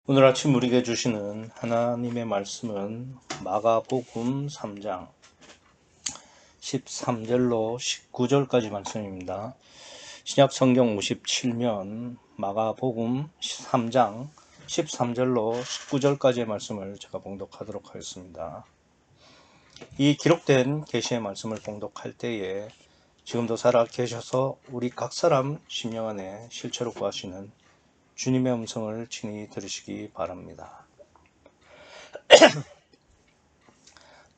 오늘 아침 우리에게 주시는 하나님의 말씀은 마가복음 3장 13절로 19절까지 말씀입니다. 신약 성경 57면 마가복음 3장 13절로 19절까지의 말씀을 제가 봉독하도록 하겠습니다. 이 기록된 계시의 말씀을 봉독할 때에 지금도 살아 계셔서 우리 각 사람 심령 안에 실체로 구하시는 주님의 음성을 친히 들으시기 바랍니다.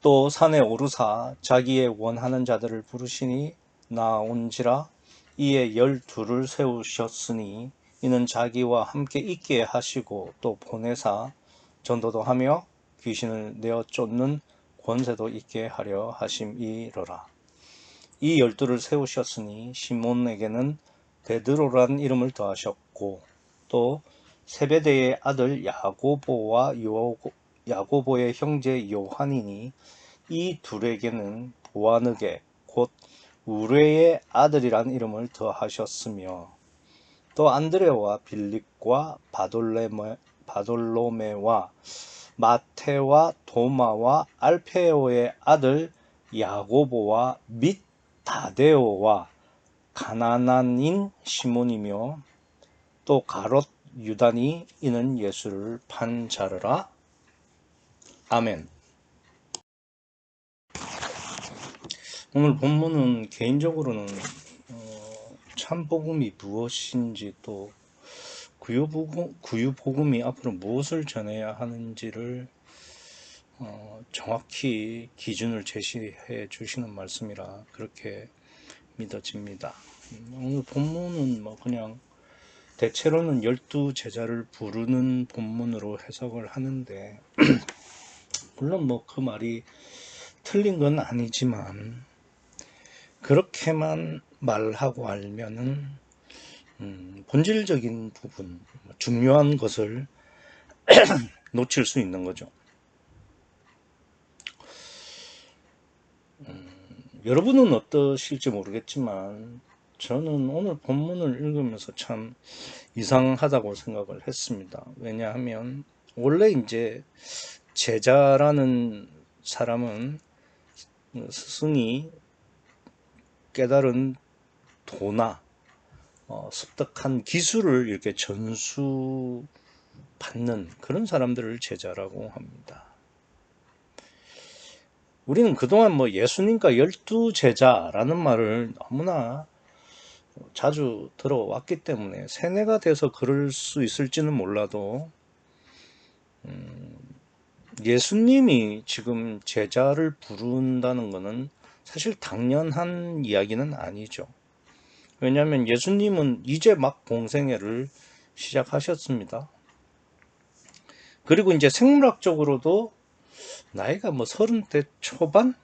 또 산에 오르사 자기의 원하는 자들을 부르시니 나온지라. 이에 12를 세우셨으니 이는 자기와 함께 있게 하시고 또 보내사 전도도 하며 귀신을 내어 쫓는 권세도 있게 하려 하심이로라. 이 12를 세우셨으니 시몬에게는 베드로란 이름을 더하셨고 또 세베대의 아들 야고보와 야고보의 형제 요한이니 이 둘에게는 보아느게 곧 우레의 아들이란 이름을 더하셨으며 또 안드레와 빌립과 바돌로메와 마테와 도마와 알페오의 아들 야고보와 및 다데오와 가나난인 시몬이며 또 가롯 유다니 이는 예수를 판 자르라. 아멘. 오늘 본문은 개인적으로는 참복음이 무엇인지 또 구유복음이 앞으로 무엇을 전해야 하는지를 정확히 기준을 제시해 주시는 말씀이라 그렇게 믿어집니다. 오늘 본문은 그냥 대체로는 12제자를 부르는 본문으로 해석을 하는데 물론 그 말이 틀린 건 아니지만 그렇게만 말하고 알면은 본질적인 부분, 중요한 것을 놓칠 수 있는 거죠. 여러분은 어떠실지 모르겠지만 저는 오늘 본문을 읽으면서 참 이상하다고 생각을 했습니다. 왜냐하면 원래 이제 제자라는 사람은 스승이 깨달은 도나 습득한 기술을 이렇게 전수받는 그런 사람들을 제자라고 합니다. 우리는 그동안 예수님과 12제자라는 말을 너무나 자주 들어왔기 때문에 세뇌가 돼서 그럴 수 있을지는 몰라도 예수님이 지금 제자를 부른다는 것은 사실 당연한 이야기는 아니죠. 왜냐하면 예수님은 이제 막 공생애를 시작하셨습니다. 그리고 이제 생물학적으로도 나이가 30대 초반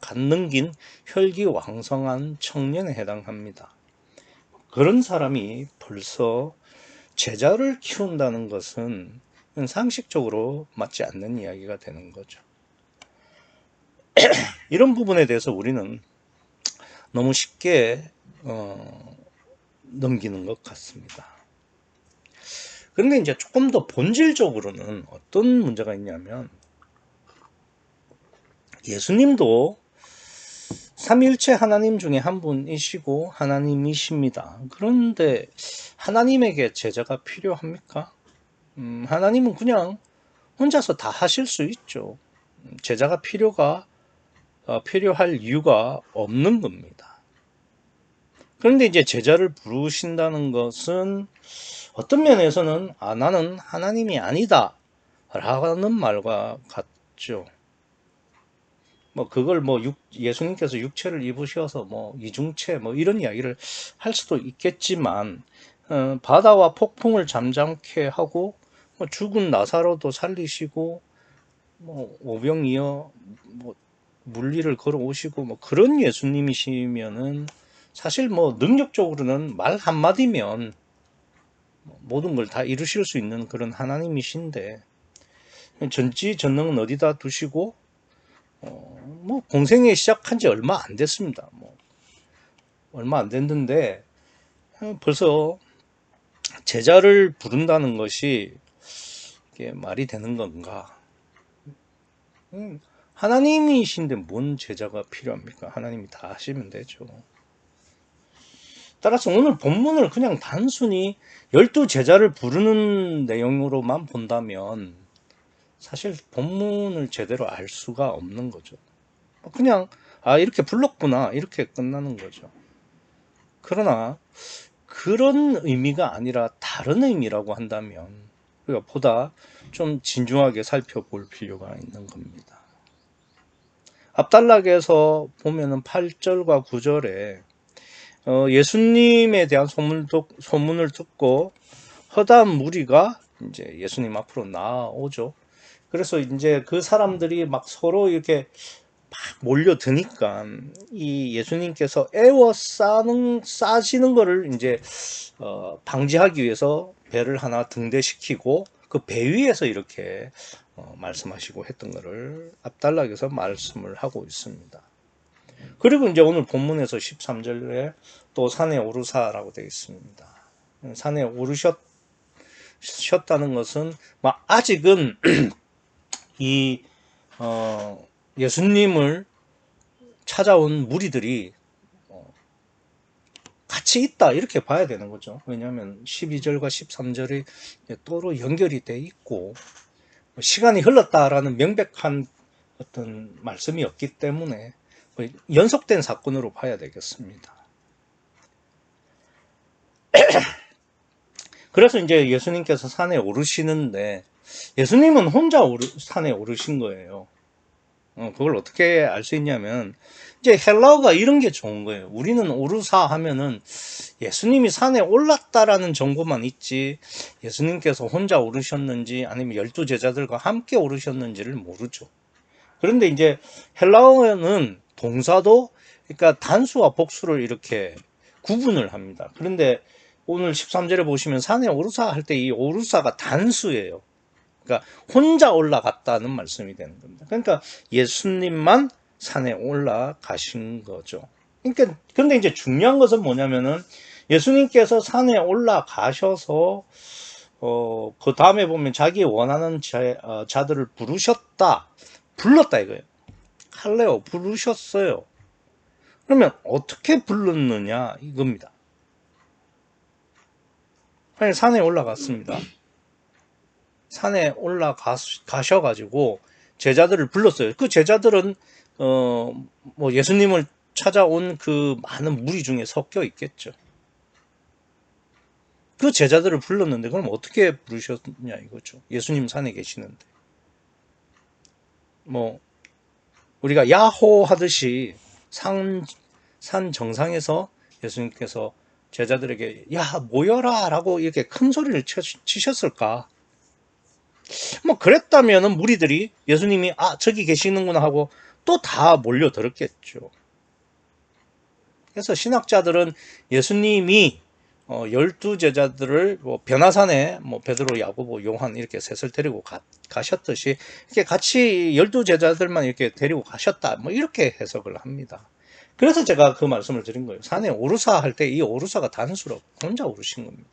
갓 넘긴 혈기왕성한 청년에 해당합니다. 그런 사람이 벌써 제자를 키운다는 것은 상식적으로 맞지 않는 이야기가 되는 거죠. 이런 부분에 대해서 우리는 너무 쉽게 넘기는 것 같습니다. 그런데 이제 조금 더 본질적으로는 어떤 문제가 있냐면 예수님도 삼위일체 하나님 중에 한 분이시고 하나님이십니다. 그런데 하나님에게 제자가 필요합니까? 하나님은 그냥 혼자서 다 하실 수 있죠. 제자가 필요할 이유가 없는 겁니다. 그런데 이제 제자를 부르신다는 것은 어떤 면에서는 나는 하나님이 아니다 라는 말과 같죠. 그걸 예수님께서 육체를 입으셔서 이중체 이런 이야기를 할 수도 있겠지만 바다와 폭풍을 잠잠케 하고 죽은 나사로도 살리시고 오병이어 물리를 걸어오시고 그런 예수님이시면은 사실 능력적으로는 말 한마디면 모든 걸 다 이루실 수 있는 그런 하나님이신데 전지전능은 어디다 두시고 공생애 시작한 지 얼마 안 됐습니다. 얼마 안 됐는데 벌써 제자를 부른다는 것이 이게 말이 되는 건가? 하나님이신데 뭔 제자가 필요합니까? 하나님이 다 하시면 되죠. 따라서 오늘 본문을 그냥 단순히 12제자를 부르는 내용으로만 본다면 사실 본문을 제대로 알 수가 없는 거죠. 그냥 이렇게 불렀구나 이렇게 끝나는 거죠. 그러나 그런 의미가 아니라 다른 의미라고 한다면 우리가 보다 좀 진중하게 살펴볼 필요가 있는 겁니다. 앞단락에서 보면은 8절과 9절에 예수님에 대한 소문을 듣고 허다한 무리가 이제 예수님 앞으로 나오죠. 그래서 이제 그 사람들이 막 서로 이렇게 막 몰려드니까 이 예수님께서 싸지는 거를 이제 방지하기 위해서 배를 하나 등대시키고 그 배 위에서 이렇게 말씀하시고 했던 거를 앞단락에서 말씀을 하고 있습니다. 그리고 이제 오늘 본문에서 13절에 또 산에 오르사라고 되어 있습니다. 산에 오르셨다는 것은 아직은 이 예수님을 찾아온 무리들이 같이 있다 이렇게 봐야 되는 거죠. 왜냐하면 12절과 13절이 또로 연결이 돼 있고 시간이 흘렀다라는 명백한 어떤 말씀이 없기 때문에 연속된 사건으로 봐야 되겠습니다. 그래서 이제 예수님께서 산에 오르시는데 예수님은 혼자 산에 오르신 거예요. 그걸 어떻게 알 수 있냐면 이제 헬라어가 이런 게 좋은 거예요. 우리는 오르사 하면은 예수님이 산에 올랐다라는 정보만 있지 예수님께서 혼자 오르셨는지 아니면 12제자들과 함께 오르셨는지를 모르죠. 그런데 이제 헬라어는 동사도 그러니까 단수와 복수를 이렇게 구분을 합니다. 그런데 오늘 13절에 보시면 산에 오르사 할 때 이 오르사가 단수예요. 그러니까 혼자 올라갔다는 말씀이 되는 겁니다. 그러니까 예수님만 산에 올라가신 거죠. 그러니까 근데 이제 중요한 것은 뭐냐면은 예수님께서 산에 올라가셔서 그 다음에 보면 자기 원하는 자들을 불렀다 이거예요. 칼레오 부르셨어요. 그러면 어떻게 불렀느냐 이겁니다. 아니, 산에 올라갔습니다. 산에 올라가셔가지고 제자들을 불렀어요. 그 제자들은 뭐 예수님을 찾아온 그 많은 무리 중에 섞여 있겠죠. 그 제자들을 불렀는데 그럼 어떻게 부르셨냐 이거죠. 예수님 산에 계시는데 뭐 우리가 야호 하듯이 산 정상에서 예수님께서 제자들에게 야 모여라 라고 이렇게 큰 소리를 치셨을까. 뭐 그랬다면은 무리들이 예수님이 저기 계시는구나 하고 또 다 몰려들었겠죠. 그래서 신학자들은 예수님이 12제자들을 뭐 변화산에 뭐 베드로, 야고보, 요한 이렇게 셋을 데리고 가셨듯이 이렇게 같이 12제자들만 이렇게 데리고 가셨다. 뭐 이렇게 해석을 합니다. 그래서 제가 그 말씀을 드린 거예요. 산에 오르사 할 때 이 오르사가 단수로 혼자 오르신 겁니다.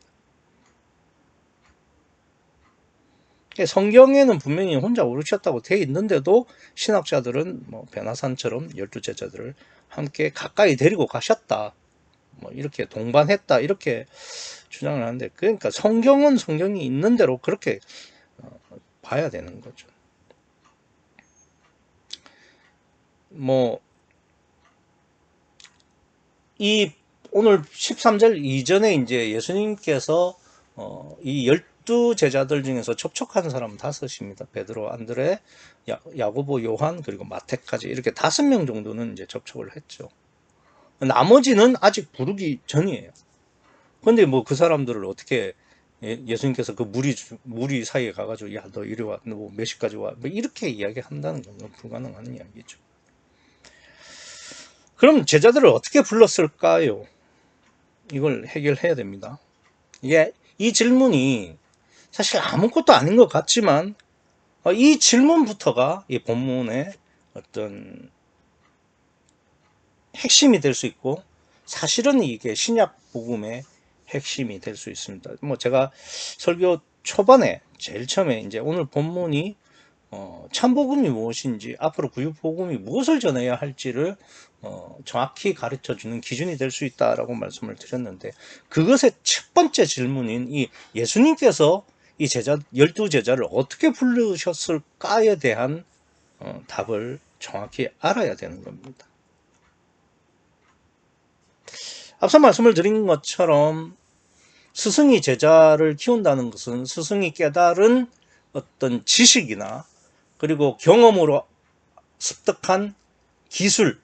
성경에는 분명히 혼자 오르셨다고 되어 있는데도 신학자들은 뭐 변화산처럼 12제자들을 함께 가까이 데리고 가셨다. 뭐 이렇게 동반했다. 이렇게 주장을 하는데 그러니까 성경은 성경이 있는 대로 그렇게 봐야 되는 거죠. 뭐 이 오늘 13절 이전에 이제 예수님께서 이 12제자들 중에서 접촉한 사람은 5입니다. 베드로, 안드레, 야고보, 요한 그리고 마태까지 이렇게 5명 정도는 이제 접촉을 했죠. 나머지는 아직 부르기 전이에요. 근데 뭐 그 사람들을 어떻게 예수님께서 그 무리 사이에 가가지고 야 너 이리 와, 너 몇 시까지 와, 뭐 이렇게 이야기한다는 건 불가능한 이야기죠. 그럼 제자들을 어떻게 불렀을까요? 이걸 해결해야 됩니다. 이 질문이 사실 아무것도 아닌 것 같지만 이 질문부터가 이 본문의 어떤 핵심이 될 수 있고 사실은 이게 신약 복음의 핵심이 될 수 있습니다. 뭐 제가 설교 초반에 제일 처음에 이제 오늘 본문이 참복음이 무엇인지, 앞으로 구유복음이 무엇을 전해야 할지를 정확히 가르쳐주는 기준이 될 수 있다라고 말씀을 드렸는데, 그것의 첫 번째 질문인 이 예수님께서 이 제자 12제자를 어떻게 부르셨을까에 대한 답을 정확히 알아야 되는 겁니다. 앞서 말씀을 드린 것처럼 스승이 제자를 키운다는 것은 스승이 깨달은 어떤 지식이나 그리고 경험으로 습득한 기술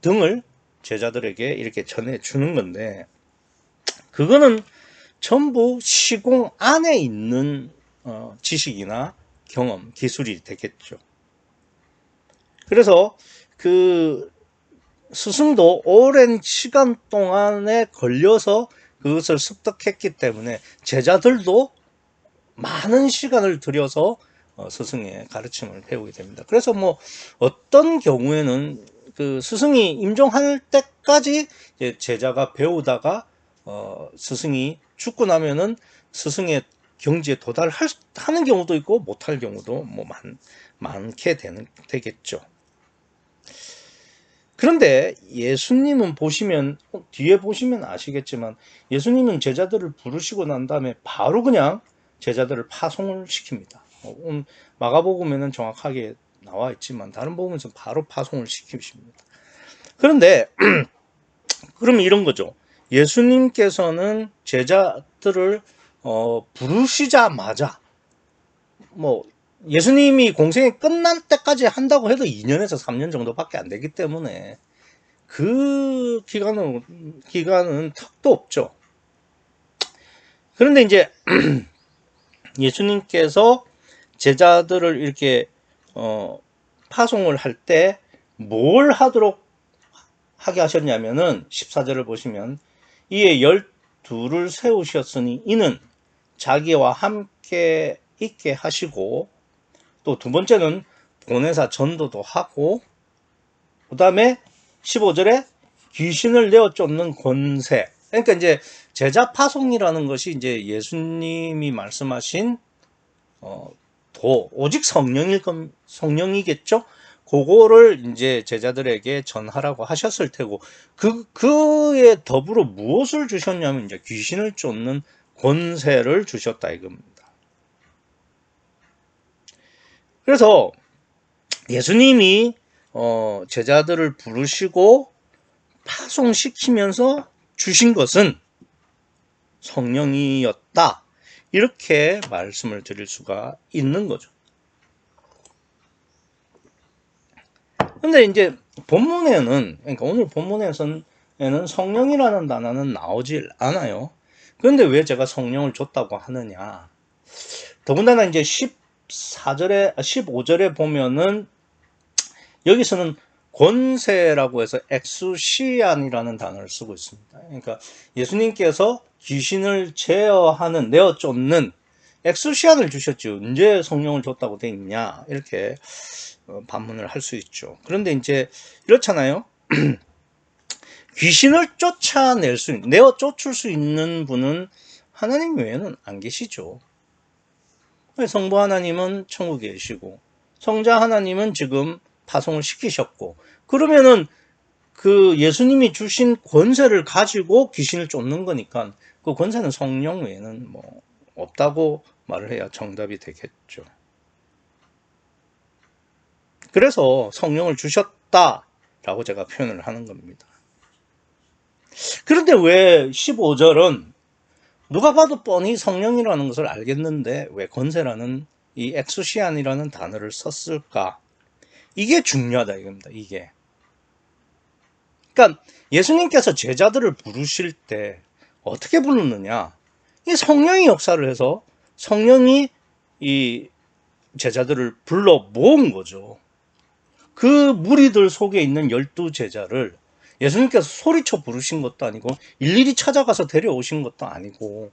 등을 제자들에게 이렇게 전해주는 건데, 그거는 전부 시공 안에 있는 지식이나 경험, 기술이 되겠죠. 그래서 그 스승도 오랜 시간 동안에 걸려서 그것을 습득했기 때문에 제자들도 많은 시간을 들여서 스승의 가르침을 배우게 됩니다. 그래서 뭐 어떤 경우에는 그 스승이 임종할 때까지 제자가 배우다가 스승이 죽고 나면은 스승의 경지에 도달하는 경우도 있고 못할 경우도 뭐 많게 되겠죠. 그런데 예수님은 보시면, 뒤에 보시면 아시겠지만, 예수님은 제자들을 부르시고 난 다음에 바로 그냥 제자들을 파송을 시킵니다. 마가복음에는 정확하게 나와 있지만 다른 복음에서 바로 파송을 시키십니다. 그런데 그럼 이런 거죠. 예수님께서는 제자들을 부르시자마자, 뭐 예수님이 공생이 끝날 때까지 한다고 해도 2년에서 3년 정도밖에 안 되기 때문에 그 기간은 턱도 없죠. 그런데 이제 예수님께서 제자들을 이렇게 파송을 할 때 뭘 하도록 하게 하셨냐면은 14절을 보시면, 이에 12를 세우셨으니 이는 자기와 함께 있게 하시고, 또 두 번째는 보내사 전도도 하고, 그 다음에 15절에 귀신을 내어 쫓는 권세. 그러니까 이제 제자 파송이라는 것이 이제 예수님이 말씀하신 오직 성령이겠죠. 그거를 이제 제자들에게 전하라고 하셨을 테고, 그에 더불어 무엇을 주셨냐면 이제 귀신을 쫓는 권세를 주셨다 이겁니다. 그래서 예수님이 제자들을 부르시고 파송시키면서 주신 것은 성령이었다, 이렇게 말씀을 드릴 수가 있는 거죠. 근데 이제 본문에는, 그러니까 오늘 본문에서는 성령이라는 단어는 나오질 않아요. 그런데 왜 제가 성령을 줬다고 하느냐? 더군다나 이제 15절에 보면은 여기서는 권세라고 해서 엑수시안이라는 단어를 쓰고 있습니다. 그러니까 예수님께서 귀신을 내어 쫓는 엑수시안을 주셨죠. 언제 성령을 줬다고 돼 있냐, 이렇게 반문을 할 수 있죠. 그런데 이제 이렇잖아요. 귀신을 내어 쫓을 수 있는 분은 하나님 외에는 안 계시죠. 성부 하나님은 천국에 계시고, 성자 하나님은 지금 파송을 시키셨고, 그러면은 그 예수님이 주신 권세를 가지고 귀신을 쫓는 거니까 그 권세는 성령 외에는 뭐 없다고 말을 해야 정답이 되겠죠. 그래서 성령을 주셨다라고 제가 표현을 하는 겁니다. 그런데 왜 15절은 누가 봐도 뻔히 성령이라는 것을 알겠는데 왜 권세라는 이 엑수시안이라는 단어를 썼을까? 이게 중요하다 이겁니다. 이게. 그러니까 예수님께서 제자들을 부르실 때 어떻게 부르느냐? 이 성령이 역사를 해서 성령이 이 제자들을 불러 모은 거죠. 그 무리들 속에 있는 12제자를 예수님께서 소리쳐 부르신 것도 아니고 일일이 찾아가서 데려오신 것도 아니고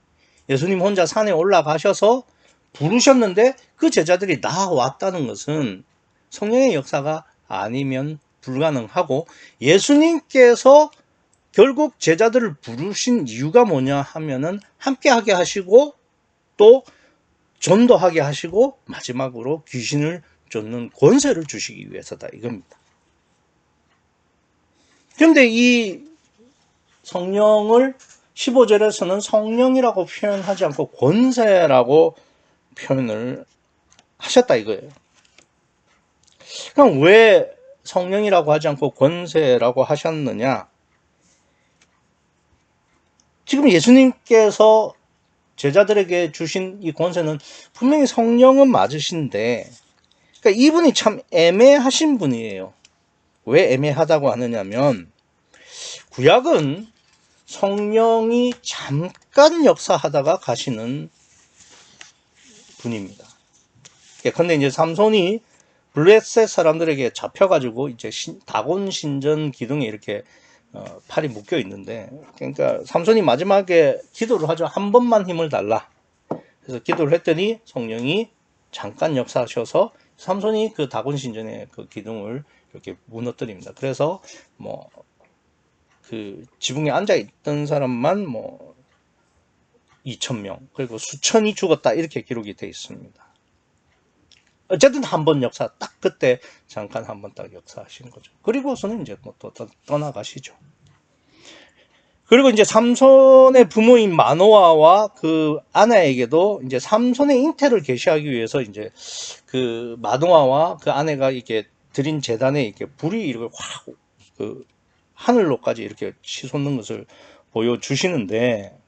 예수님 혼자 산에 올라가셔서 부르셨는데 그 제자들이 나왔다는 것은 성령의 역사가 아니면 불가능하고, 예수님께서 결국 제자들을 부르신 이유가 뭐냐 하면은 함께하게 하시고 또 전도하게 하시고 마지막으로 귀신을 쫓는 권세를 주시기 위해서다 이겁니다. 그런데 이 성령을 15절에서는 성령이라고 표현하지 않고 권세라고 표현을 하셨다 이거예요. 그럼 왜 성령이라고 하지 않고 권세라고 하셨느냐? 지금 예수님께서 제자들에게 주신 이 권세는 분명히 성령은 맞으신데, 그러니까 이분이 참 애매하신 분이에요. 왜 애매하다고 하느냐면, 구약은 성령이 잠깐 역사하다가 가시는 분입니다. 근데 이제 삼손이 블레셋 사람들에게 잡혀가지고 이제 다곤 신전 기둥에 이렇게 팔이 묶여 있는데, 그러니까 삼손이 마지막에 기도를 하죠. 한 번만 힘을 달라. 그래서 기도를 했더니 성령이 잠깐 역사하셔서 삼손이 그 다곤 신전의 그 기둥을 이렇게 무너뜨립니다. 그래서 뭐 그 지붕에 앉아 있던 사람만 뭐 2,000명 그리고 수천이 죽었다 이렇게 기록이 되어 있습니다. 어쨌든 한 번 역사 딱 그때 잠깐 한 번 딱 역사하신 거죠. 그리고서는 이제 뭐 또 떠나가시죠. 그리고 이제 삼손의 부모인 마노아와 그 아내에게도 이제 삼손의 잉태를 계시하기 위해서 이제 그 마노아와 그 아내가 이렇게 드린 제단에 이렇게 불이 이렇게 확 그 하늘로까지 이렇게 치솟는 것을 보여주시는데,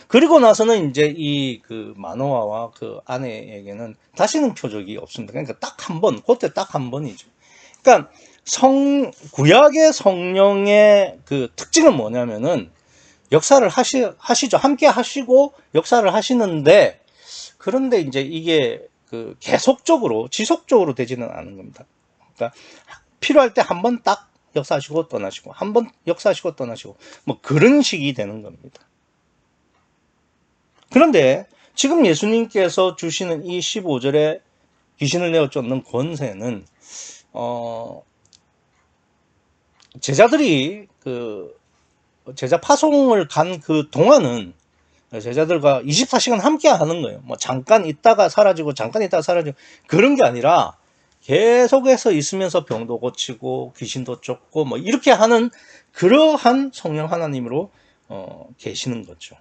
그리고 나서는 이제 이 그 마노아와 그 아내에게는 다시는 표적이 없습니다. 그러니까 딱 한 번, 그때 딱 한 번이죠. 그러니까 구약의 성령의 그 특징은 뭐냐면은 역사를 하시죠. 함께 하시고 역사를 하시는데, 그런데 이제 이게 그 계속적으로, 지속적으로 되지는 않은 겁니다. 그러니까 필요할 때 한 번 딱 역사하시고 떠나시고, 한 번 역사하시고 떠나시고, 뭐 그런 식이 되는 겁니다. 그런데 지금 예수님께서 주시는 이 15절에 귀신을 내어 쫓는 권세는 제자들이 그 제자 파송을 간 그 동안은 제자들과 24시간 함께 하는 거예요. 뭐 잠깐 있다가 사라지고 잠깐 있다가 사라지고 그런 게 아니라 계속해서 있으면서 병도 고치고 귀신도 쫓고 뭐 이렇게 하는 그러한 성령 하나님으로 계시는 거죠.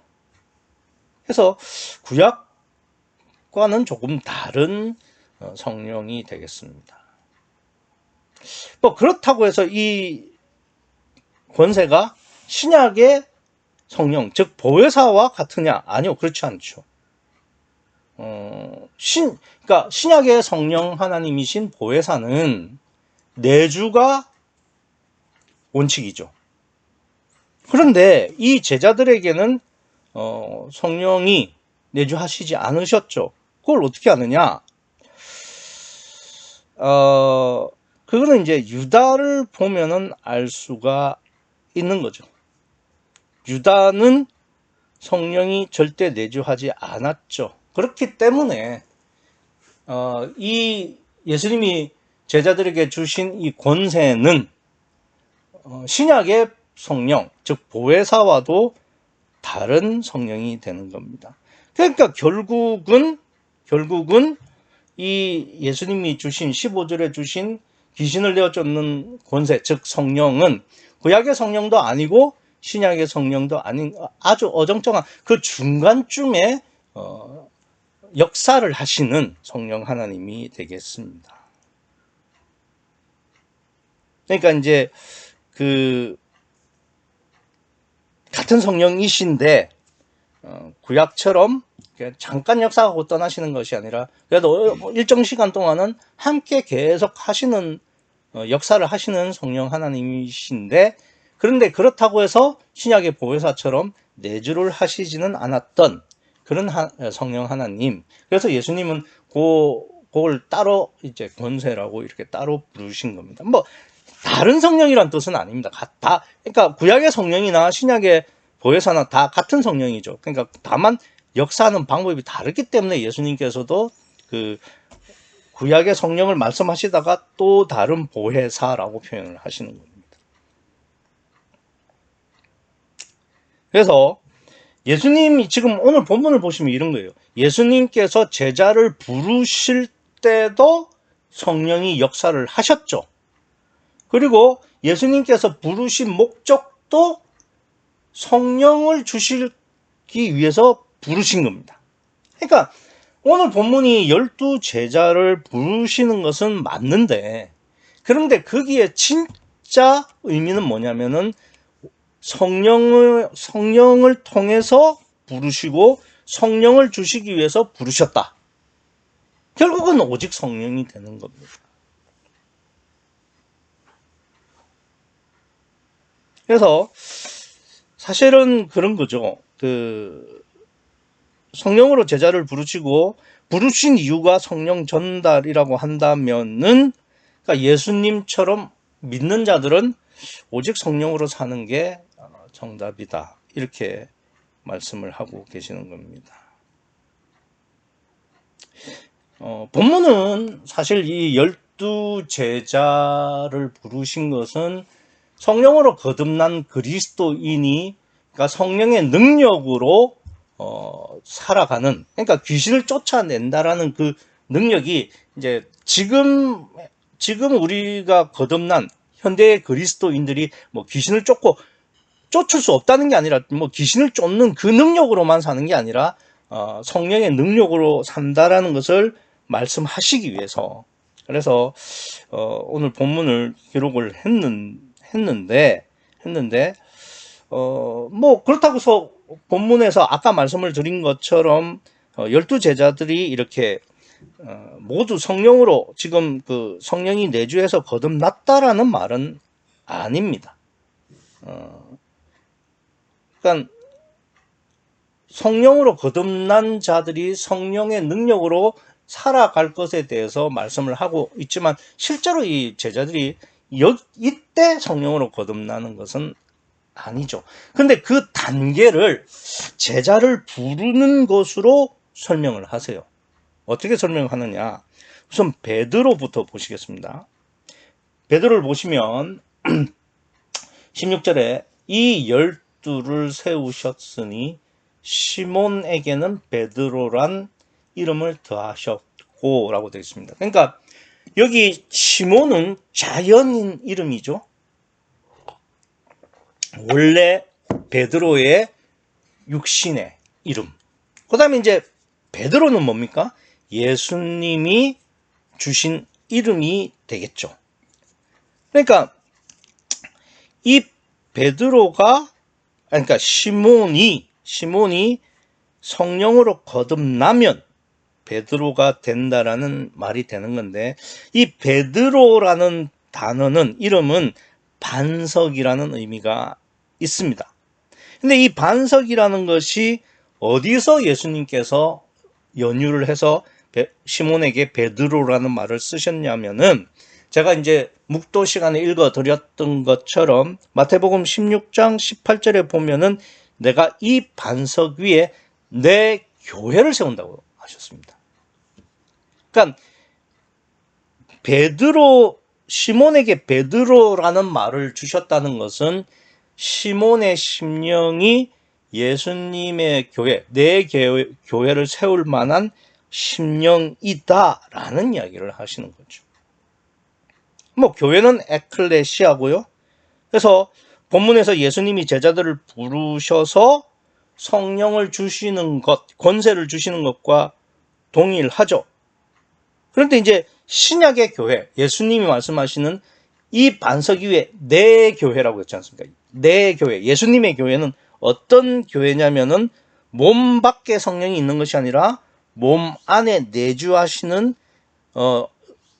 그래서 구약과는 조금 다른 성령이 되겠습니다. 뭐 그렇다고 해서 이 권세가 신약의 성령, 즉 보혜사와 같으냐? 아니요, 그렇지 않죠. 그러니까 신약의 성령 하나님이신 보혜사는 내주가 원칙이죠. 그런데 이 제자들에게는 성령이 내주하시지 않으셨죠. 그걸 어떻게 아느냐? 그거는 이제 유다를 보면은 알 수가 있는 거죠. 유다는 성령이 절대 내주하지 않았죠. 그렇기 때문에 이 예수님이 제자들에게 주신 이 권세는 신약의 성령, 즉 보혜사와도 다른 성령이 되는 겁니다. 그러니까 결국은 이 예수님이 주신 15절에 주신 귀신을 내어 쫓는 권세, 즉 성령은 구약의 성령도 아니고 신약의 성령도 아닌 아주 어정쩡한 그 중간쯤에 역사를 하시는 성령 하나님이 되겠습니다. 그러니까 이제 그 같은 성령이신데 구약처럼 잠깐 역사하고 떠나시는 것이 아니라 그래도 일정 시간 동안은 함께 계속 하시는 역사를 하시는 성령 하나님이신데, 그런데 그렇다고 해서 신약의 보혜사처럼 내주를 하시지는 않았던 그런 성령 하나님. 그래서 예수님은 그걸 따로 이제 권세라고 이렇게 따로 부르신 겁니다. 뭐 다른 성령이란 뜻은 아닙니다. 다 그러니까 구약의 성령이나 신약의 보혜사나 다 같은 성령이죠. 그러니까 다만 역사하는 방법이 다르기 때문에 예수님께서도 그 구약의 성령을 말씀하시다가 또 다른 보혜사라고 표현을 하시는 겁니다. 그래서 예수님이 지금 오늘 본문을 보시면 이런 거예요. 예수님께서 제자를 부르실 때도 성령이 역사를 하셨죠. 그리고 예수님께서 부르신 목적도 성령을 주시기 위해서 부르신 겁니다. 그러니까 오늘 본문이 12제자를 부르시는 것은 맞는데, 그런데 거기에 진짜 의미는 뭐냐면은 성령을 통해서 부르시고 성령을 주시기 위해서 부르셨다. 결국은 오직 성령이 되는 겁니다. 그래서 사실은 그런 거죠. 성령으로 제자를 부르시고 부르신 이유가 성령 전달이라고 한다면은, 그러니까 예수님처럼 믿는 자들은 오직 성령으로 사는 게 정답이다. 이렇게 말씀을 하고 계시는 겁니다. 본문은 사실 이 12제자를 부르신 것은 성령으로 거듭난 그리스도인이, 그러니까 성령의 능력으로 살아가는, 그러니까 귀신을 쫓아낸다라는 그 능력이 이제 지금 우리가 거듭난 현대의 그리스도인들이 뭐 귀신을 쫓을 수 없다는 게 아니라, 뭐 귀신을 쫓는 그 능력으로만 사는 게 아니라 성령의 능력으로 산다라는 것을 말씀하시기 위해서, 그래서 오늘 본문을 기록을 했는데 뭐 그렇다고 해서 본문에서 아까 말씀을 드린 것처럼 12제자들이 이렇게 모두 성령으로 지금 그 성령이 내주해서 거듭났다라는 말은 아닙니다. 그러니까 성령으로 거듭난 자들이 성령의 능력으로 살아갈 것에 대해서 말씀을 하고 있지만, 실제로 이 제자들이 이때 성령으로 거듭나는 것은 아니죠. 근데 그 단계를 제자를 부르는 것으로 설명을 하세요. 어떻게 설명하느냐? 우선 베드로부터 보시겠습니다. 베드로를 보시면 16절에 이 12를 세우셨으니 시몬에게는 베드로란 이름을 더하셨고 라고 되어 있습니다. 그러니까 여기 시몬은 자연인 이름이죠. 원래 베드로의 육신의 이름. 그 다음에 이제 베드로는 뭡니까? 예수님이 주신 이름이 되겠죠. 그러니까 이 베드로가, 그러니까 시몬이 성령으로 거듭나면 베드로가 된다라는 말이 되는 건데, 이 베드로라는 단어는, 이름은 반석이라는 의미가 있습니다. 근데 이 반석이라는 것이 어디서 예수님께서 연유를 해서 시몬에게 베드로라는 말을 쓰셨냐면은, 제가 이제 묵도 시간에 읽어드렸던 것처럼 마태복음 16장 18절에 보면은 내가 이 반석 위에 내 교회를 세운다고 하셨습니다. 그러니까 시몬에게 베드로라는 말을 주셨다는 것은 시몬의 심령이 예수님의 교회, 내 교회를 세울 만한 심령이다라는 이야기를 하시는 거죠. 뭐 교회는 에클레시아고요. 그래서 본문에서 예수님이 제자들을 부르셔서 성령을 주시는 것, 권세를 주시는 것과 동일하죠. 그런데 이제 신약의 교회, 예수님이 말씀하시는 이 반석 위에 내 교회라고 했지 않습니까? 내 교회, 예수님의 교회는 어떤 교회냐면은 몸 밖에 성령이 있는 것이 아니라 몸 안에 내주하시는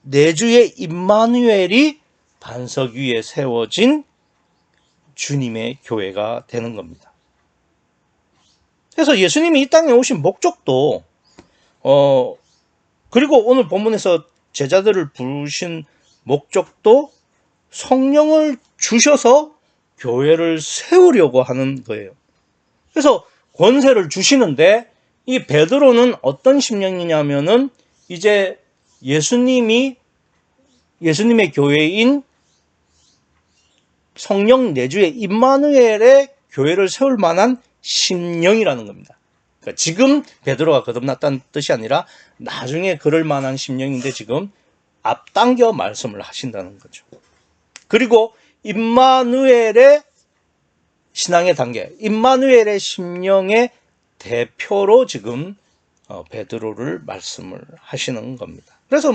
내주의 임마누엘이 반석 위에 세워진 주님의 교회가 되는 겁니다. 그래서 예수님이 이 땅에 오신 목적도 그리고 오늘 본문에서 제자들을 부르신 목적도 성령을 주셔서 교회를 세우려고 하는 거예요. 그래서 권세를 주시는데, 이 베드로는 어떤 심령이냐면은 이제 예수님의 교회인 성령 내주의 임마누엘의 교회를 세울 만한 심령이라는 겁니다. 그러니까 지금 베드로가 거듭났다는 뜻이 아니라 나중에 그럴 만한 심령인데 지금 앞당겨 말씀을 하신다는 거죠. 그리고 임마누엘의 신앙의 단계, 임마누엘의 심령의 대표로 지금 베드로를 말씀을 하시는 겁니다. 그래서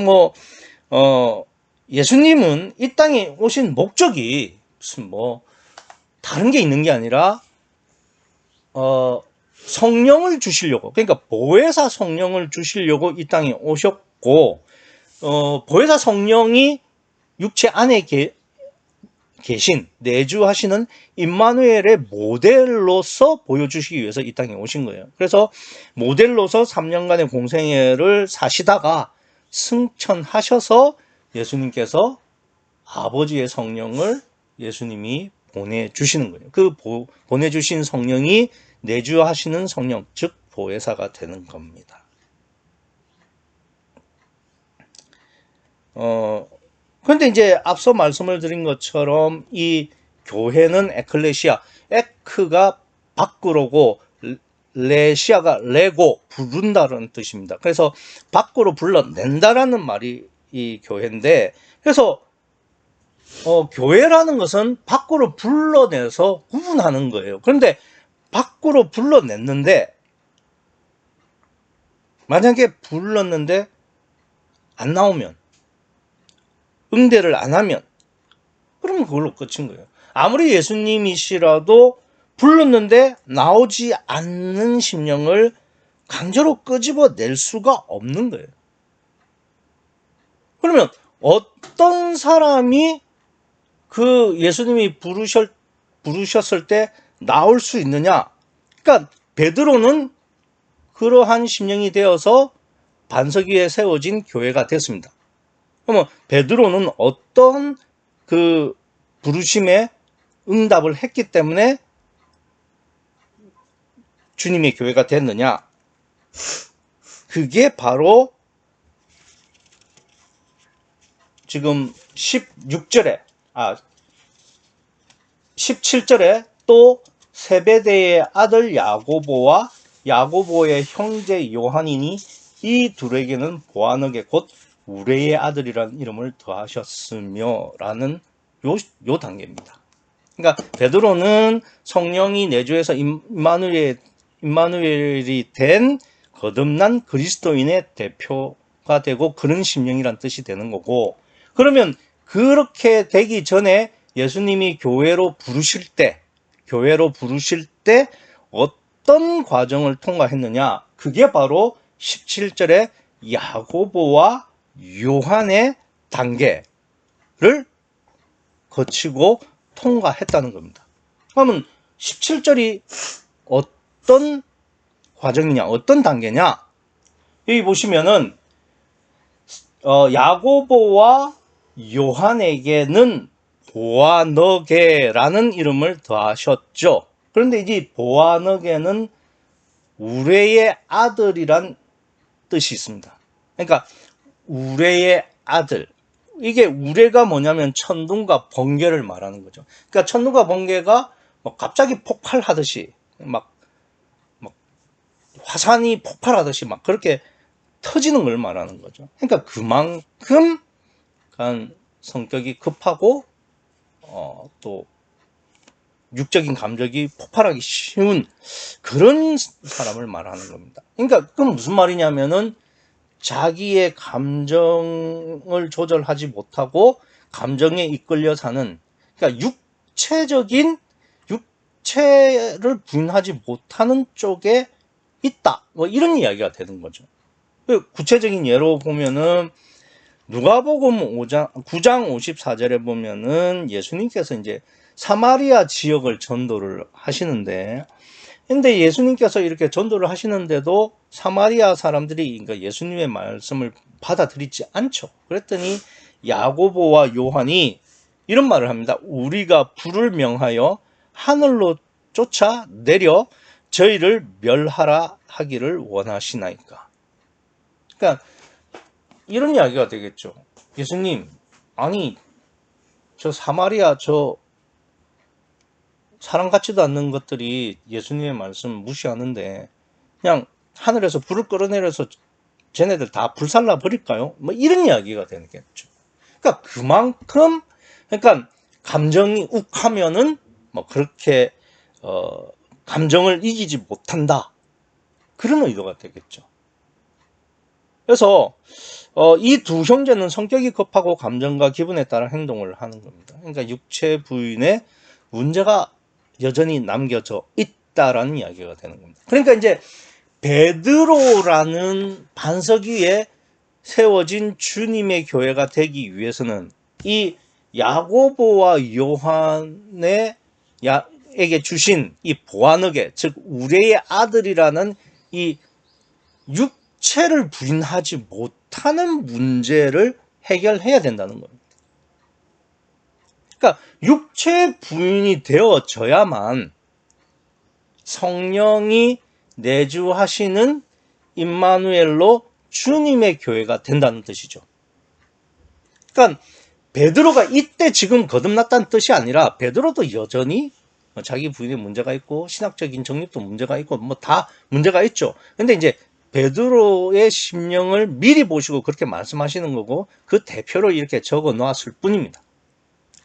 예수님은 이 땅에 오신 목적이 무슨 다른 게 있는 게 아니라 성령을 주시려고, 그러니까 보혜사 성령을 주시려고 이 땅에 오셨고, 보혜사 성령이 육체 안에 계신 내주하시는 임마누엘의 모델로서 보여주시기 위해서 이 땅에 오신 거예요. 그래서 모델로서 3년간의 공생애를 사시다가 승천하셔서 예수님께서 아버지의 성령을 예수님이 보내주시는 거예요. 그 보내주신 성령이 내주하시는 성령, 즉 보혜사가 되는 겁니다. 그런데 이제 앞서 말씀을 드린 것처럼 이 교회는 에클레시아, 에크가 밖으로고 레시아가 레고, 부른다는 뜻입니다. 그래서 밖으로 불러낸다라는 말이 이 교회인데, 그래서 교회라는 것은 밖으로 불러내서 구분하는 거예요. 그런데 밖으로 불러냈는데, 만약에 불렀는데 안 나오면, 응대를 안 하면, 그러면 그걸로 끝인 거예요. 아무리 예수님이시라도 불렀는데 나오지 않는 심령을 강제로 끄집어낼 수가 없는 거예요. 그러면 어떤 사람이 그 예수님이 부르셨을 때 나올 수 있느냐? 그러니까 베드로는 그러한 심령이 되어서 반석 위에 세워진 교회가 됐습니다. 그러면 베드로는 어떤 그 부르심에 응답을 했기 때문에 주님의 교회가 됐느냐? 그게 바로 지금 17절에 또 세베대의 아들 야고보와 야고보의 형제 요한이니 이 둘에게는 보아너게 곧 우레의 아들이라는 이름을 더하셨으며 라는 요 단계입니다. 그러니까 베드로는 성령이 내주해서 임마누엘이 된 거듭난 그리스도인의 대표가 되고 그런 심령이란 뜻이 되는 거고, 그러면 그렇게 되기 전에 예수님이 교회로 부르실 때 어떤 과정을 통과했느냐? 그게 바로 17절에 야고보와 요한의 단계를 거치고 통과했다는 겁니다. 그러면 17절이 어떤 과정이냐, 어떤 단계냐? 여기 보시면은 야고보와 요한에게는 보아너게라는 이름을 더하셨죠. 그런데 이 보아너게는 우레의 아들이란 뜻이 있습니다. 그러니까 우레의 아들. 이게 우레가 뭐냐면 천둥과 번개를 말하는 거죠. 그러니까 천둥과 번개가 갑자기 폭발하듯이 막 화산이 폭발하듯이 막 그렇게 터지는 걸 말하는 거죠. 그러니까 그만큼 성격이 급하고 또 육적인 감정이 폭발하기 쉬운 그런 사람을 말하는 겁니다. 그러니까 그건 무슨 말이냐면은 자기의 감정을 조절하지 못하고 감정에 이끌려 사는, 그러니까 육체를 부인하지 못하는 쪽에 있다. 이런 이야기가 되는 거죠. 구체적인 예로 보면은 누가복음 9장 54절에 보면은 예수님께서 이제 사마리아 지역을 전도를 하시는데, 근데 예수님께서 이렇게 전도를 하시는데도 사마리아 사람들이 그러니까 예수님의 말씀을 받아들이지 않죠. 그랬더니 야고보와 요한이 이런 말을 합니다. 우리가 불을 명하여 하늘로 쫓아 내려 저희를 멸하라 하기를 원하시나이까. 그러니까 이런 이야기가 되겠죠. 예수님, 아니 저 사마리아 저 사람 같지도 않는 것들이 예수님의 말씀 무시하는데 그냥 하늘에서 불을 끌어내려서 쟤네들 다 불살라 버릴까요? 뭐 이런 이야기가 되겠죠. 그러니까 그만큼 그러니까 감정이 욱하면은 뭐 그렇게 감정을 이기지 못한다. 그런 의도가 되겠죠. 그래서 이 두 형제는 성격이 급하고 감정과 기분에 따라 행동을 하는 겁니다. 그러니까 육체 부인에 문제가 여전히 남겨져 있다라는 이야기가 되는 겁니다. 그러니까 이제 베드로라는 반석 위에 세워진 주님의 교회가 되기 위해서는 이 야고보와 요한에게 주신 이 보아너게, 즉 우레의 아들이라는 이 육체를 부인하지 못하는 문제를 해결해야 된다는 겁니다. 그러니까 육체 부인이 되어져야만 성령이 내주하시는 임마누엘로 주님의 교회가 된다는 뜻이죠. 그러니까 베드로가 이때 지금 거듭났다는 뜻이 아니라 베드로도 여전히 자기 부인에 문제가 있고 신학적인 정립도 문제가 있고 뭐 다 문제가 있죠. 근데 이제 베드로의 심령을 미리 보시고 그렇게 말씀하시는 거고 그 대표로 이렇게 적어 놓았을 뿐입니다.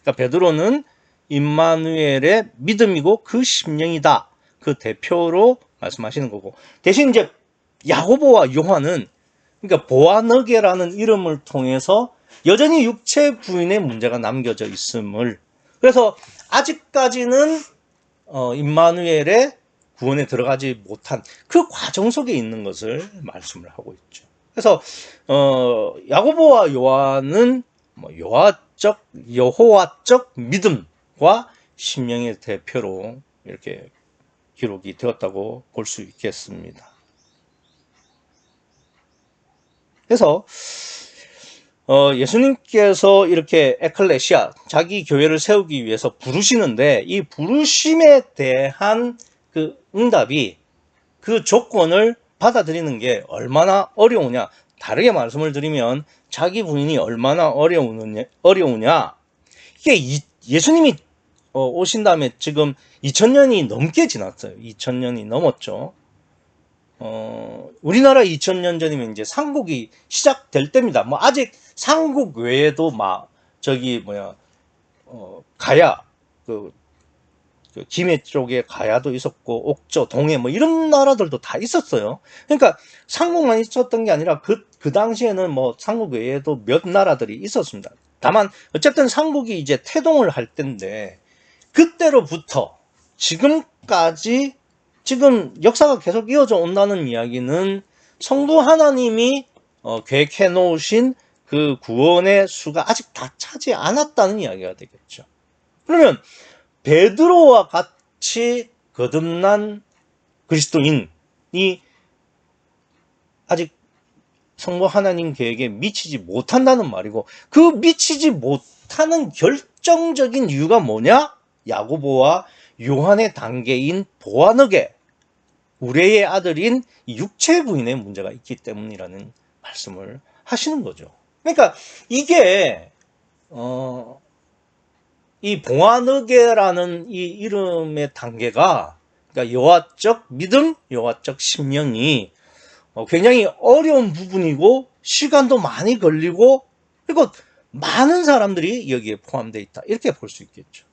그러니까 베드로는 임마누엘의 믿음이고 그 심령이다. 그 대표로 말씀하시는 거고 대신 이제 야고보와 요한은 그러니까 보아너게라는 이름을 통해서 여전히 육체 부인의 문제가 남겨져 있음을 그래서 아직까지는 임마누엘의 구원에 들어가지 못한 그 과정 속에 있는 것을 말씀을 하고 있죠. 그래서 야고보와 요한은 뭐 여호와적 믿음과 심령의 대표로 이렇게 기록이 되었다고 볼 수 있겠습니다. 그래서 예수님께서 이렇게 에클레시아, 자기 교회를 세우기 위해서 부르시는데 이 부르심에 대한 그 응답이 그 조건을 받아들이는 게 얼마나 어려우냐. 다르게 말씀을 드리면 자기 부인이 얼마나 어려우냐. 이게 예수님이 오신 다음에 지금 2000년이 넘게 지났어요. 2000년이 넘었죠. 우리나라 2000년 전이면 이제 삼국이 시작될 때입니다. 뭐 아직 삼국 외에도 가야 그 김해 쪽에 가야도 있었고 옥저, 동해 뭐 이런 나라들도 다 있었어요. 그러니까 삼국만 있었던 게 아니라 그 당시에는 뭐 삼국 외에도 몇 나라들이 있었습니다. 다만 어쨌든 삼국이 이제 태동을 할 때인데 그때로부터 지금까지 지금 역사가 계속 이어져 온다는 이야기는 성부 하나님이 계획해 놓으신 그 구원의 수가 아직 다 차지 않았다는 이야기가 되겠죠. 그러면 베드로와 같이 거듭난 그리스도인이 아직 성부 하나님 계획에 미치지 못한다는 말이고 그 미치지 못하는 결정적인 이유가 뭐냐? 야고보와 요한의 단계인 보아너게 우레의 아들인 육체 부인의 문제가 있기 때문이라는 말씀을 하시는 거죠. 그러니까 이게 이 보아너게라는 이 이름의 단계가 그러니까 여호와적 믿음, 여호와적 심령이 굉장히 어려운 부분이고 시간도 많이 걸리고 그리고 많은 사람들이 여기에 포함되어 있다. 이렇게 볼 수 있겠죠.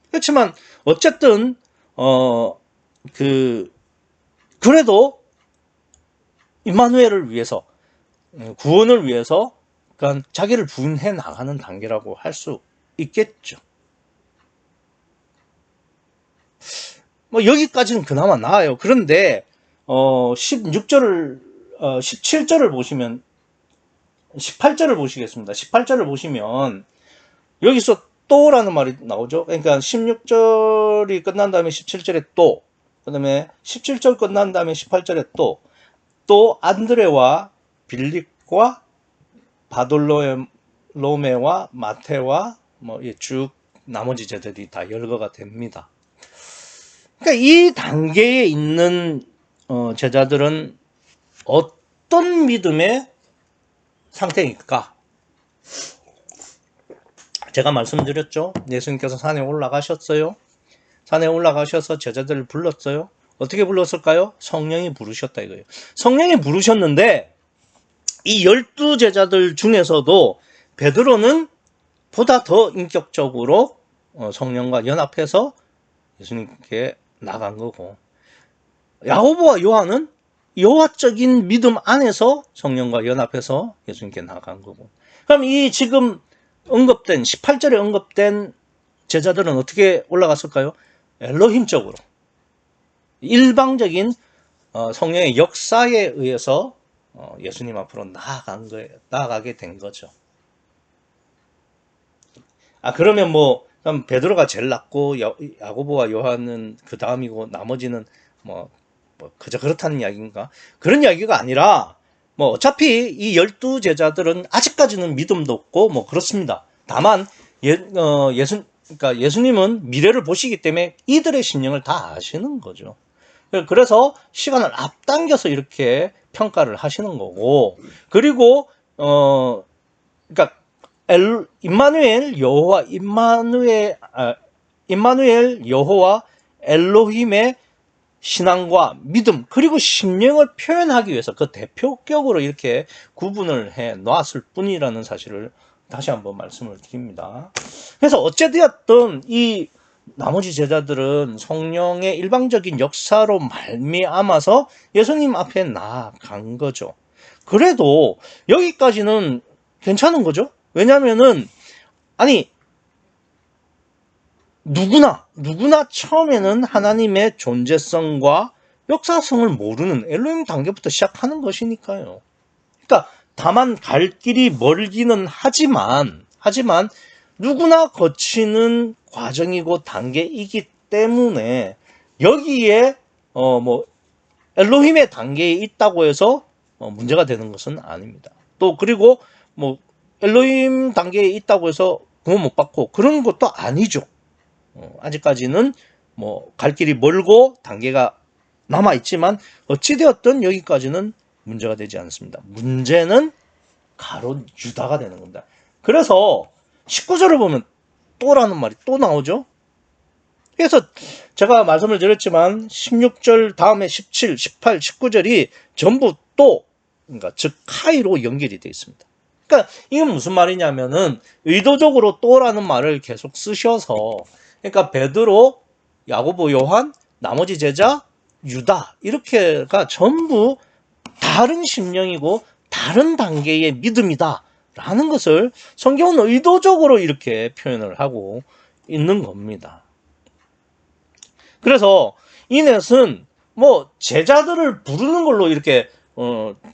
그렇지만 어쨌든 그래도 임마누엘을 위해서 구원을 위해서 그러니까 자기를 부인해 나가는 단계라고 할 수 있겠죠. 뭐 여기까지는 그나마 나아요. 그런데 17절을 보시면 18절을 보시겠습니다. 18절을 보시면 여기서 또라는 말이 나오죠. 그러니까 16절이 끝난 다음에 17절에 또, 그 다음에 17절 끝난 다음에 18절에 또 안드레와 빌립과 바돌로메와 마테와 뭐 쭉 나머지 제자들이 다 열거가 됩니다. 그러니까 이 단계에 있는 제자들은 어떤 믿음의 상태일까? 제가 말씀드렸죠. 예수님께서 산에 올라가셨어요. 산에 올라가셔서 제자들을 불렀어요. 어떻게 불렀을까요? 성령이 부르셨다 이거예요. 성령이 부르셨는데 이 12제자들 중에서도 베드로는 보다 더 인격적으로 성령과 연합해서 예수님께 나간 거고, 야고보와 요한은 여호와적인 믿음 안에서 성령과 연합해서 예수님께 나간 거고. 그럼 이 지금 언급된 18절에 언급된 제자들은 어떻게 올라갔을까요? 엘로힘 쪽으로 일방적인 성령의 역사에 의해서 예수님 앞으로 나아가게 된 거죠. 그러면 그럼 베드로가 제일 낫고 야고보와 요한은 그 다음이고 나머지는 그저 그렇다는 이야기인가? 그런 이야기가 아니라 어차피 이 12제자들은 아직까지는 믿음도 없고 그렇습니다. 다만 그러니까 예수님은 미래를 보시기 때문에 이들의 심령을 다 아시는 거죠. 그래서 시간을 앞당겨서 이렇게 평가를 하시는 거고, 그리고 그러니까 임마누엘 여호와 엘로힘의 신앙과 믿음 그리고 심령을 표현하기 위해서 그 대표격으로 이렇게 구분을 해 놨을 뿐이라는 사실을 다시 한번 말씀을 드립니다. 그래서 어찌되었든 이 나머지 제자들은 성령의 일방적인 역사로 말미암아서 예수님 앞에 나아간 거죠. 그래도 여기까지는 괜찮은 거죠. 왜냐면은 누구나 처음에는 하나님의 존재성과 역사성을 모르는 엘로힘 단계부터 시작하는 것이니까요. 그러니까 다만 갈 길이 멀기는 하지만 누구나 거치는 과정이고 단계이기 때문에 여기에 엘로힘의 단계에 있다고 해서 문제가 되는 것은 아닙니다. 또 그리고 엘로힘 단계에 있다고 해서 구원 못 받고 그런 것도 아니죠. 아직까지는 갈 길이 멀고 단계가 남아 있지만 어찌되었든 여기까지는 문제가 되지 않습니다. 문제는 가롯 유다가 되는 겁니다. 그래서 19절을 보면 또라는 말이 또 나오죠. 그래서 제가 말씀을 드렸지만 16절 다음에 17, 18, 19절이 전부 또, 그러니까 즉 카이로 연결이 되어 있습니다. 그러니까 이건 무슨 말이냐면은 의도적으로 또라는 말을 계속 쓰셔서, 그러니까 베드로, 야고보, 요한, 나머지 제자, 유다 이렇게가 전부 다른 심령이고 다른 단계의 믿음이다 라는 것을 성경은 의도적으로 이렇게 표현을 하고 있는 겁니다. 그래서 이넷은 제자들을 부르는 걸로 이렇게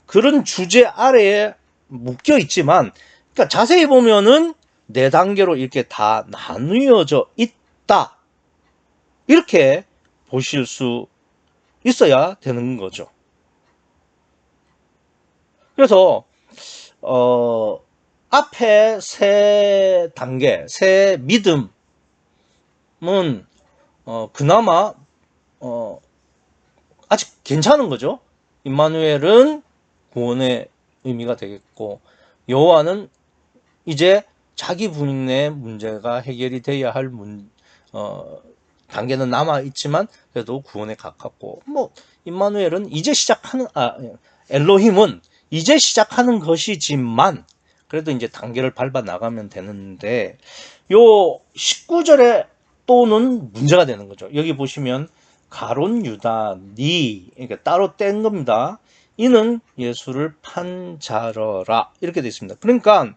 그런 주제 아래에 묶여 있지만, 그러니까 자세히 보면은 4단계로 이렇게 다 나누어져 있다 이렇게 보실 수 있어야 되는 거죠. 그래서 앞에 3단계, 3믿음은 그나마 아직 괜찮은 거죠. 임마누엘은 구원의 의미가 되겠고, 여호와는 이제 자기 분의 문제가 해결이 돼야 할 단계는 남아 있지만 그래도 구원에 가깝고, 임마누엘은 이제 시작하는 엘로힘은 이제 시작하는 것이지만 그래도 이제 단계를 밟아 나가면 되는데, 요 19절에 또는 문제가 되는 거죠. 여기 보시면 가론 유다 그러니까 따로 뗀 겁니다. 이는 예수를 판 자러라 이렇게 되어 있습니다. 그러니까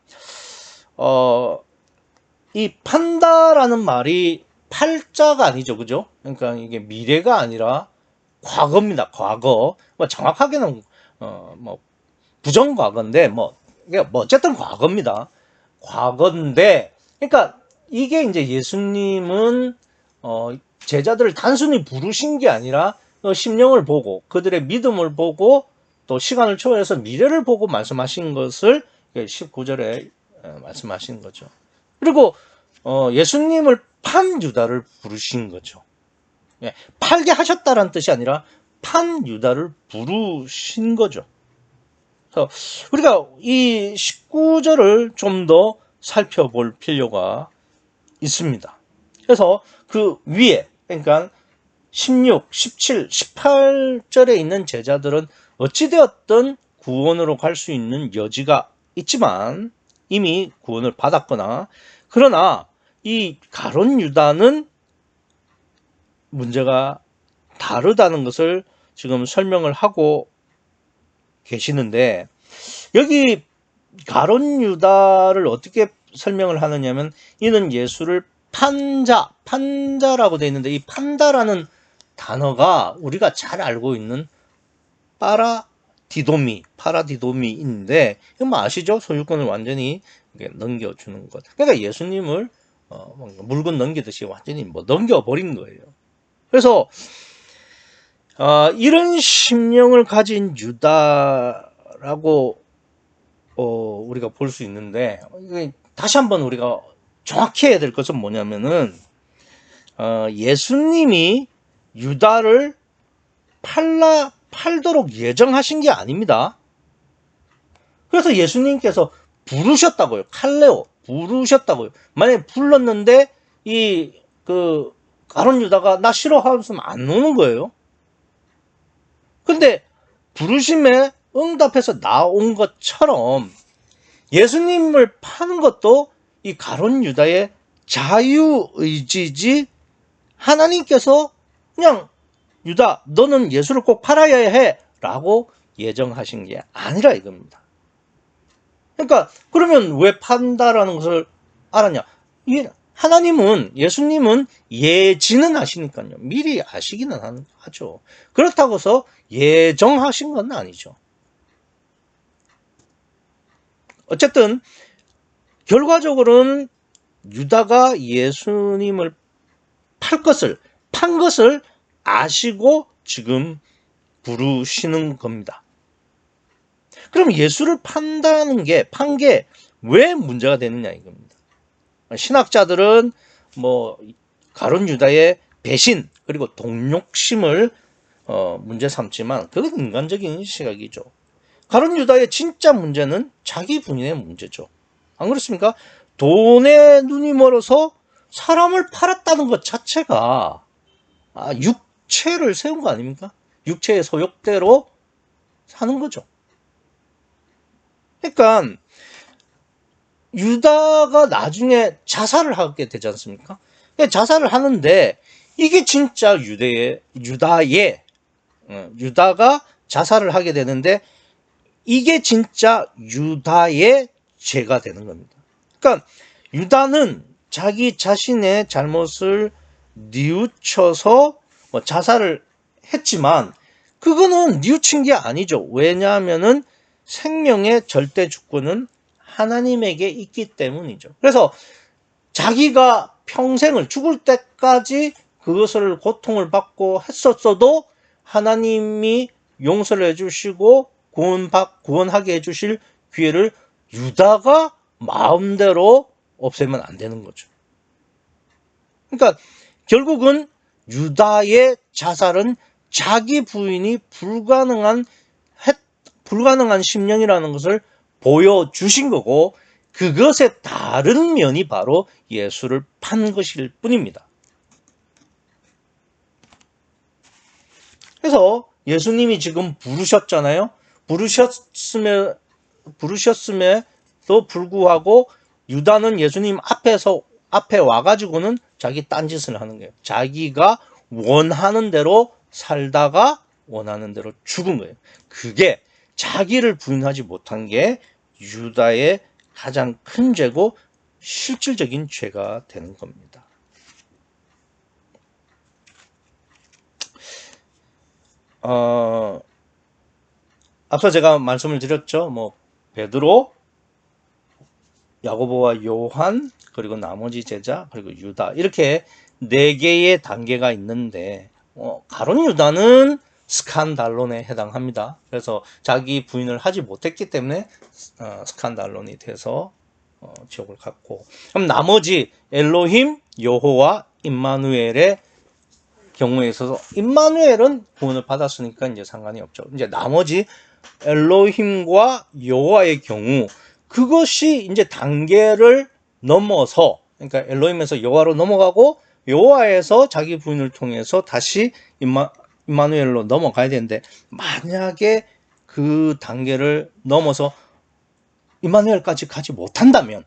이 판다라는 말이 팔자가 아니죠, 그죠? 그러니까 이게 미래가 아니라 과거입니다. 과거. 정확하게는 부정과거인데 어쨌든 과거입니다. 과거인데, 그러니까 이게 이제 예수님은 제자들을 단순히 부르신 게 아니라 심령을 보고 그들의 믿음을 보고 또 시간을 초월해서 미래를 보고 말씀하신 것을 19절에 말씀하신 거죠. 그리고 예수님을 판 유다를 부르신 거죠. 팔게 하셨다라는 뜻이 아니라 판 유다를 부르신 거죠. 그래서 우리가 이 19절을 좀 더 살펴볼 필요가 있습니다. 그래서 그 위에, 그러니까 16, 17, 18절에 있는 제자들은 어찌되었든 구원으로 갈 수 있는 여지가 있지만 이미 구원을 받았거나, 그러나 이 가룟 유다는 문제가 다르다는 것을 지금 설명을 하고 계시는데, 여기 가룟 유다를 어떻게 설명을 하느냐면, 이는 예수를 판자라고 되어 있는데, 이 판다라는 단어가 우리가 잘 알고 있는 파라디도미인데, 이거 뭐 아시죠? 소유권을 완전히 넘겨주는 것. 그러니까 예수님을 물건 넘기듯이 완전히 뭐 넘겨버린 거예요. 그래서 이런 심령을 가진 유다라고 우리가 볼 수 있는데, 다시 한번 우리가 정확히 해야 될 것은 뭐냐면은, 예수님이 유다를 팔도록 예정하신 게 아닙니다. 그래서 예수님께서 부르셨다고요. 칼레오 부르셨다고요. 만약에 불렀는데 가룟 유다가 나 싫어하면서 안 오는 거예요. 근데 부르심에 응답해서 나온 것처럼 예수님을 파는 것도 이 가룟 유다의 자유의지지, 하나님께서 그냥 유다 너는 예수를 꼭 팔아야 해 라고 예정하신 게 아니라 이겁니다. 그러니까 그러면 왜 판다라는 것을 알았냐? 예수님은 예지는 하시니까요. 미리 아시기는 하죠. 그렇다고 해서 예정하신 건 아니죠. 어쨌든 결과적으로는 유다가 예수님을 판 것을 아시고 지금 부르시는 겁니다. 그럼 예수를 판 게 왜 문제가 되느냐 이겁니다. 신학자들은 가룟 유다의 배신 그리고 동욕심을 문제 삼지만 그건 인간적인 시각이죠. 가룟 유다의 진짜 문제는 자기 본인의 문제죠. 안 그렇습니까? 돈에 눈이 멀어서 사람을 팔았다는 것 자체가 육체를 세운 거 아닙니까? 육체의 소욕대로 사는 거죠. 그러니까 유다가 나중에 자살을 하게 되지 않습니까? 자살을 하는데 이게 진짜 유다가 자살을 하게 되는데 이게 진짜 유다의 죄가 되는 겁니다. 그러니까 유다는 자기 자신의 잘못을 뉘우쳐서 자살을 했지만 그거는 뉘우친 게 아니죠. 왜냐하면은 생명의 절대 주권은 하나님에게 있기 때문이죠. 그래서 자기가 평생을 죽을 때까지 그것을 고통을 받고 했었어도 하나님이 용서를 해주시고 구원하게 해주실 기회를 유다가 마음대로 없애면 안 되는 거죠. 그러니까 결국은 유다의 자살은 자기 부인이 불가능한 심령이라는 것을 보여주신 거고, 그것의 다른 면이 바로 예수를 판 것일 뿐입니다. 그래서 예수님이 지금 부르셨잖아요. 부르셨음에도 불구하고 유다는 예수님 앞에 와가지고는 자기 딴짓을 하는 거예요. 자기가 원하는 대로 살다가 원하는 대로 죽은 거예요. 그게 자기를 부인하지 못한 게 유다의 가장 큰 죄고 실질적인 죄가 되는 겁니다. 앞서 제가 말씀을 드렸죠. 베드로, 야고보와 요한, 그리고 나머지 제자, 그리고 유다, 이렇게 4개의 단계가 있는데 가룟 유다는 스칸달론에 해당합니다. 그래서 자기 부인을 하지 못했기 때문에 스칸달론이 돼서 지옥을 갔고, 그럼 나머지 엘로힘, 여호와, 임마누엘의 경우에 있어서 임마누엘은 구원을 받았으니까 이제 상관이 없죠. 이제 나머지 엘로힘과 여호와의 경우, 그것이 이제 단계를 넘어서 그러니까 엘로힘에서 여호와로 넘어가고 여호와에서 자기 부인을 통해서 다시 임마누엘로 넘어가야 되는데, 만약에 그 단계를 넘어서 임마누엘까지 가지 못한다면,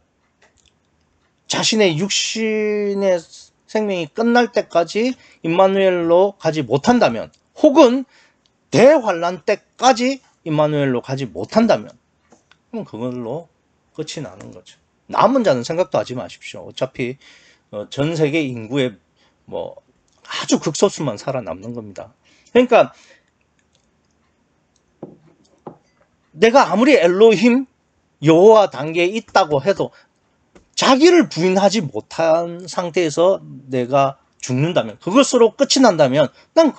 자신의 육신의 생명이 끝날 때까지 임마누엘로 가지 못한다면, 혹은 대환란 때까지 임마누엘로 가지 못한다면, 그럼 그걸로 끝이 나는 거죠. 남은 자는 생각도 하지 마십시오. 어차피 전 세계 인구의 뭐 아주 극소수만 살아남는 겁니다. 그러니까 내가 아무리 엘로힘 여호와 단계에 있다고 해도 자기를 부인하지 못한 상태에서 내가 죽는다면, 그것으로 끝이 난다면, 난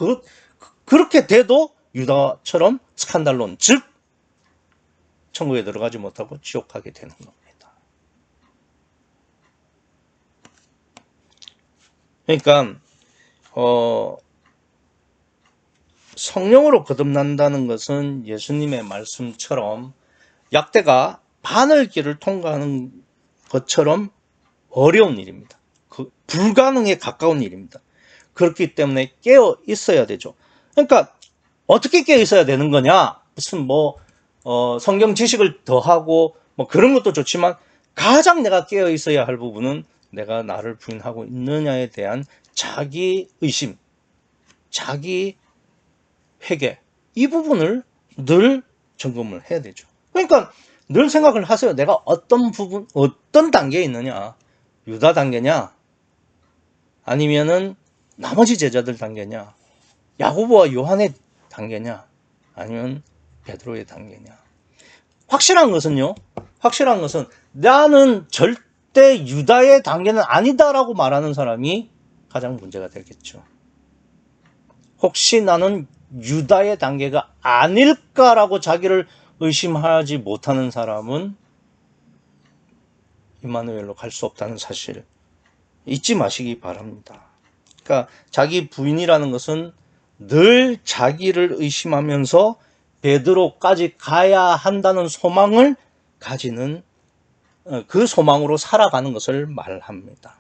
그렇게 돼도 유다처럼 스칸달론, 즉 천국에 들어가지 못하고 지옥 가게 되는 겁니다. 그러니까 성령으로 거듭난다는 것은 예수님의 말씀처럼 약대가 바늘길을 통과하는 것처럼 어려운 일입니다. 불가능에 가까운 일입니다. 그렇기 때문에 깨어 있어야 되죠. 그러니까 어떻게 깨어 있어야 되는 거냐? 무슨 성경 지식을 더하고 그런 것도 좋지만, 가장 내가 깨어 있어야 할 부분은 내가 나를 부인하고 있느냐에 대한 자기 의심, 자기 회개, 이 부분을 늘 점검을 해야 되죠. 그러니까 늘 생각을 하세요. 내가 어떤 단계에 있느냐? 유다 단계냐? 아니면은 나머지 제자들 단계냐? 야고보와 요한의 단계냐? 아니면 베드로의 단계냐? 확실한 것은 나는 절대 유다의 단계는 아니다라고 말하는 사람이 가장 문제가 되겠죠. 혹시 나는 유다의 단계가 아닐까라고 자기를 의심하지 못하는 사람은 임마누엘로 갈 수 없다는 사실 잊지 마시기 바랍니다. 그러니까 자기 부인이라는 것은 늘 자기를 의심하면서 베드로까지 가야 한다는 소망을 가지는, 그 소망으로 살아가는 것을 말합니다.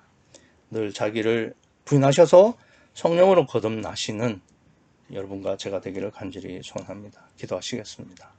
늘 자기를 부인하셔서 성령으로 거듭나시는 여러분과 제가 되기를 간절히 소원합니다. 기도하시겠습니다.